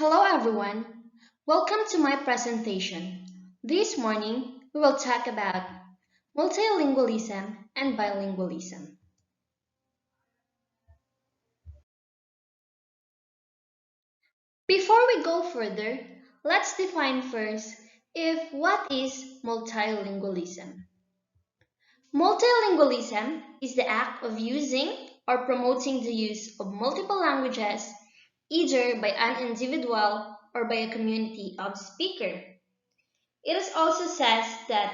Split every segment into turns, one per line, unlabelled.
Hello everyone, welcome to my presentation. This morning we will talk about multilingualism and bilingualism. Before we go further, let's define first what is multilingualism. Multilingualism is the act of using or promoting the use of multiple languages either by an individual or by a community of speakers. It is also says that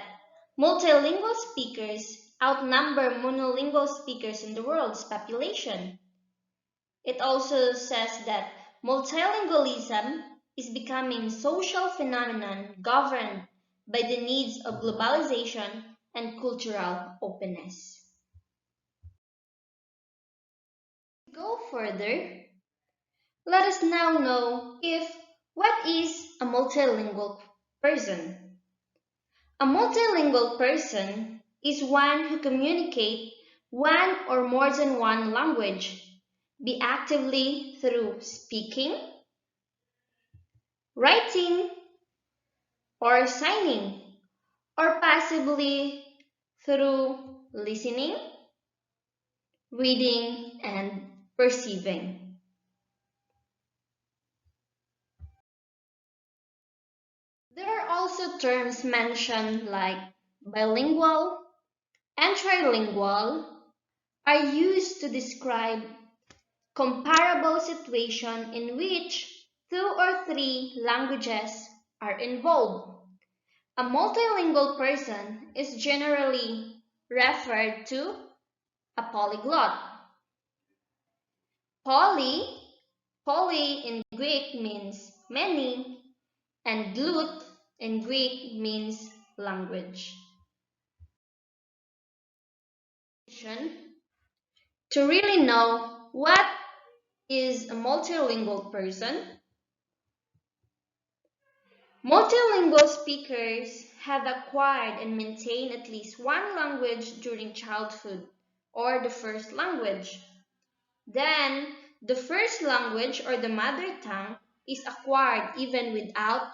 multilingual speakers outnumber monolingual speakers in the world's population. It also says that multilingualism is becoming a social phenomenon governed by the needs of globalization and cultural openness. To go further, let us now know what is a multilingual person. A multilingual person is one who communicates one or more than one language, be actively through speaking, writing, or signing, or passively through listening, reading, and perceiving. There are also terms mentioned like bilingual and trilingual are used to describe comparable situation in which two or three languages are involved. A multilingual person is generally referred to a polyglot. Poly, poly in Greek means many, and glut in Greek means language. To really know what is a multilingual person, multilingual speakers have acquired and maintained at least one language during childhood, or the first language. Then, the first language or the mother tongue is acquired even without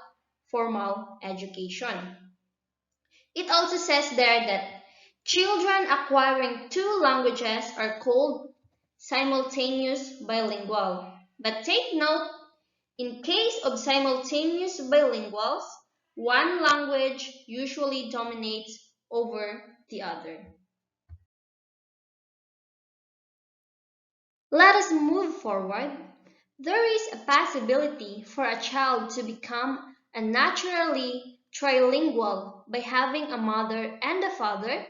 formal education. It also says there that children acquiring two languages are called simultaneous bilingual. But take note, in case of simultaneous bilinguals, one language usually dominates over the other. Let us move forward. There is a possibility for a child to become a naturally trilingual by having a mother and a father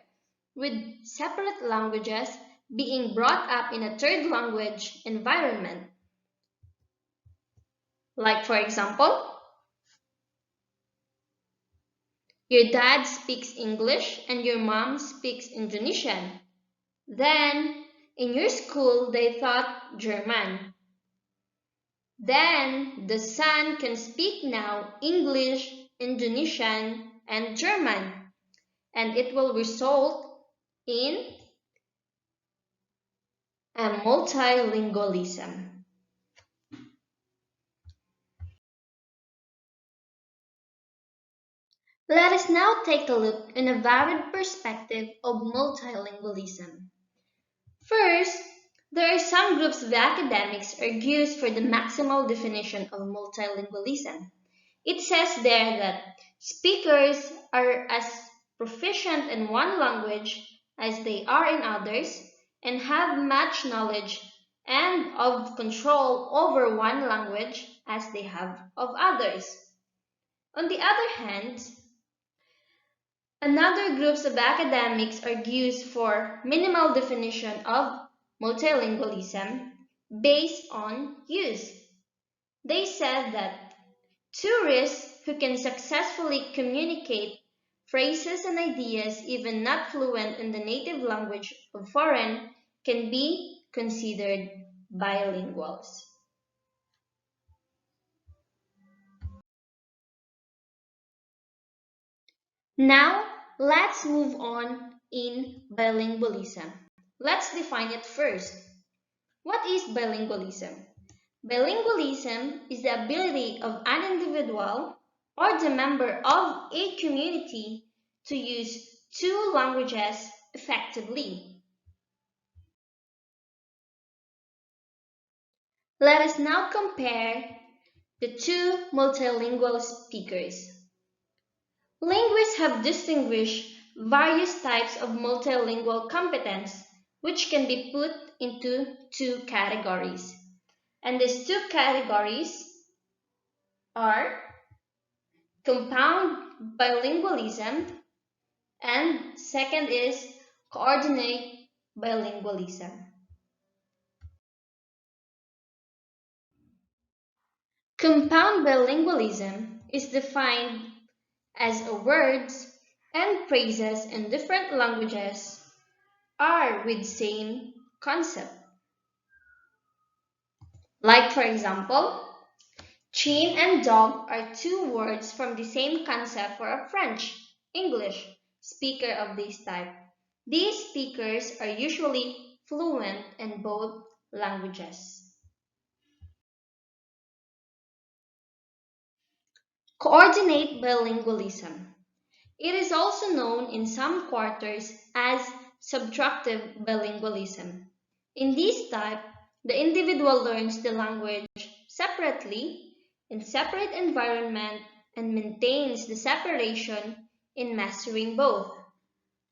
with separate languages being brought up in a third language environment. Like for example, your dad speaks English and your mom speaks Indonesian. Then, in your school, they taught German. Then, the son can speak now English, Indonesian, and German. And it will result in a multilingualism. Let us now take a look in a varied perspective of multilingualism. First, there are some groups of academics argues for the maximal definition of multilingualism. It says there that speakers are as proficient in one language as they are in others and have much knowledge and of control over one language as they have of others. On the other hand, another groups of academics argues for minimal definition of multilingualism based on use. They said that tourists who can successfully communicate phrases and ideas even not fluent in the native language of foreign can be considered bilinguals. Now, let's move on in bilingualism. Let's define it first. What is bilingualism? Bilingualism is the ability of an individual or the member of a community to use two languages effectively. Let us now compare the two multilingual speakers. Linguists have distinguished various types of multilingual competence, which can be put into two categories. And these two categories are compound bilingualism and second is coordinate bilingualism. Compound bilingualism is defined as words and phrases in different languages are with same concept. Like for example, chain and dog are two words from the same concept for a French, English speaker of this type. These speakers are usually fluent in both languages. Coordinate bilingualism. It is also known in some quarters as subtractive bilingualism. In this type, the individual learns the language separately in separate environment and maintains the separation in mastering both.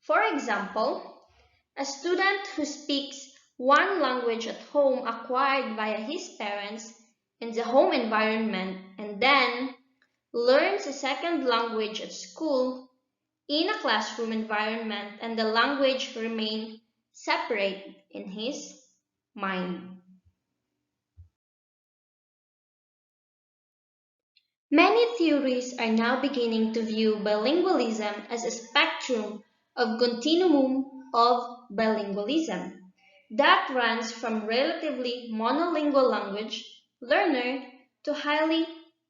For example, a student who speaks one language at home acquired via his parents in the home environment and then learns a second language at school in a classroom environment and the language remain separate in his mind. Many theories are now beginning to view bilingualism as a spectrum of continuum of bilingualism that runs from relatively monolingual language learner to highly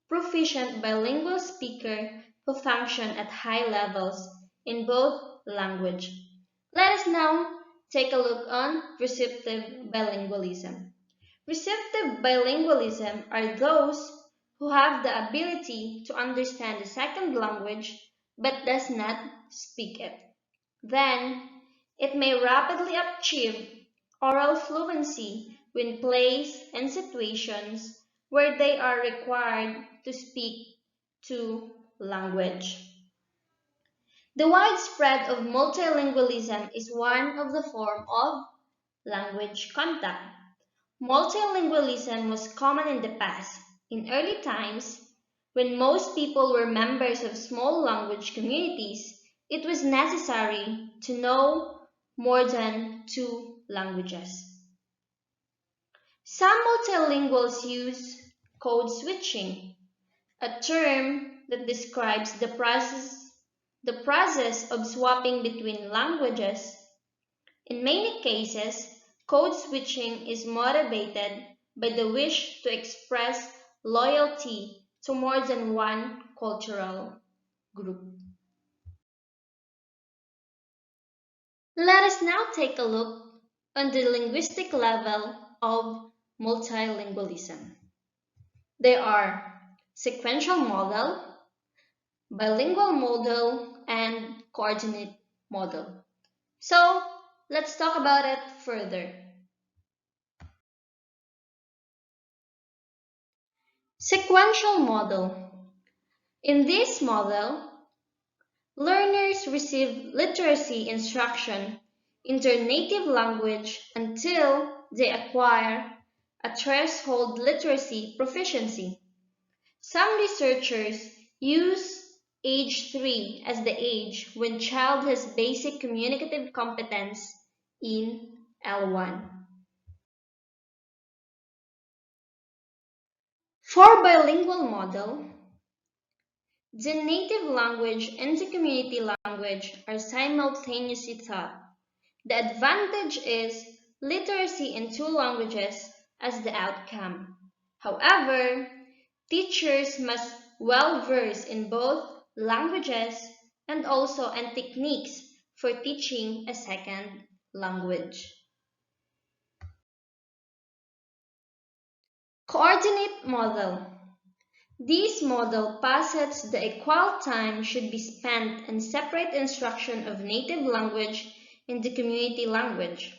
proficient bilingual speaker who function at high levels in both language. Let us now take a look on receptive bilingualism. Receptive bilingualism are those who have the ability to understand the second language but does not speak it. Then, it may rapidly achieve oral fluency when placed in situations where they are required to speak two language. The widespread of multilingualism is one of the form of language contact. Multilingualism was common in the past. In early times, when most people were members of small language communities, it was necessary to know more than two languages. Some multilinguals use code switching, a term that describes the process of swapping between languages. In many cases, code switching is motivated by the wish to express loyalty to more than one cultural group. Let us now take a look on the linguistic level of multilingualism. There are sequential model, bilingual model, and coordinate model. So, let's talk about it further. Sequential model. In this model, learners receive literacy instruction in their native language until they acquire a threshold literacy proficiency. Some researchers use age 3 as the age when child has basic communicative competence in L1. For bilingual model, the native language and the community language are simultaneously taught. The advantage is literacy in two languages as the outcome. However, teachers must well verse in both languages and also in techniques for teaching a second language. Coordinate model. This model posits the equal time should be spent on separate instruction of native language and the community language.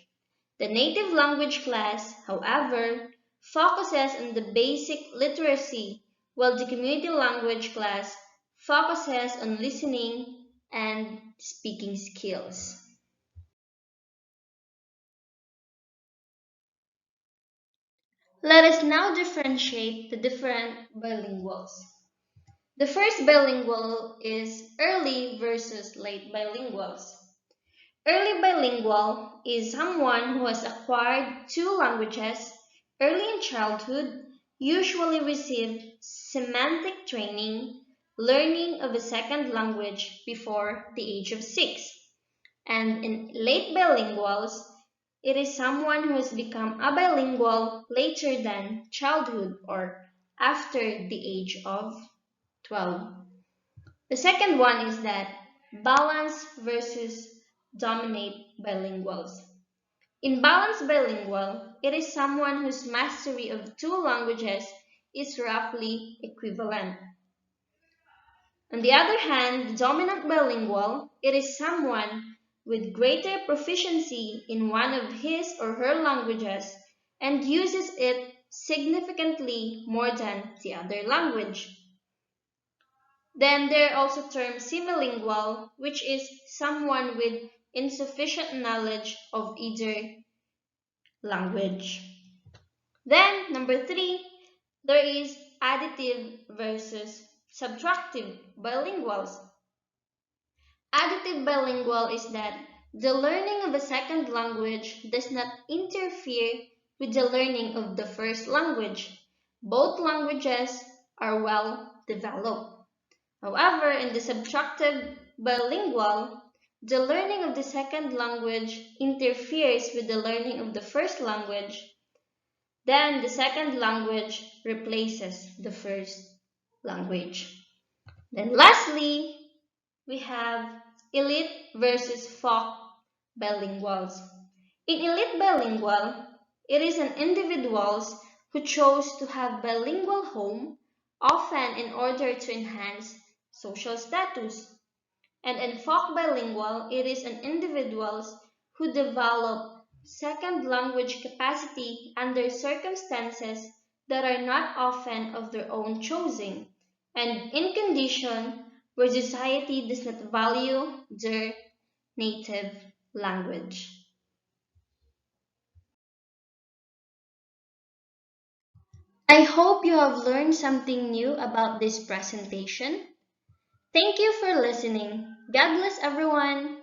The native language class, however, focuses on the basic literacy, while the community language class focuses on listening and speaking skills. Let us now differentiate the different bilinguals. The first bilingual is early versus late bilinguals. Early bilingual is someone who has acquired two languages early in childhood, usually received semantic training, learning of a second language before the age of 6. And in late bilinguals, it is someone who has become a bilingual later than childhood or after the age of 12. The second one is that balance versus dominate bilinguals. In balanced bilingual, it is someone whose mastery of two languages is roughly equivalent. On the other hand, the dominant bilingual, it is someone with greater proficiency in one of his or her languages and uses it significantly more than the other language. Then there are also terms semilingual, which is someone with insufficient knowledge of either language. Then, number 3, there is additive versus subtractive bilinguals. Additive bilingual is that the learning of a second language does not interfere with the learning of the first language. Both languages are well developed. However, in the subtractive bilingual, the learning of the second language interferes with the learning of the first language. Then the second language replaces the first language. Then lastly, we have elite versus folk bilinguals. In elite bilingual, it is an individuals who chose to have bilingual home, often in order to enhance social status. And in folk bilingual, it is an individuals who develop second language capacity under circumstances that are not often of their own choosing, and in condition where society does not value their native language. I hope you have learned something new about this presentation. Thank you for listening. God bless everyone.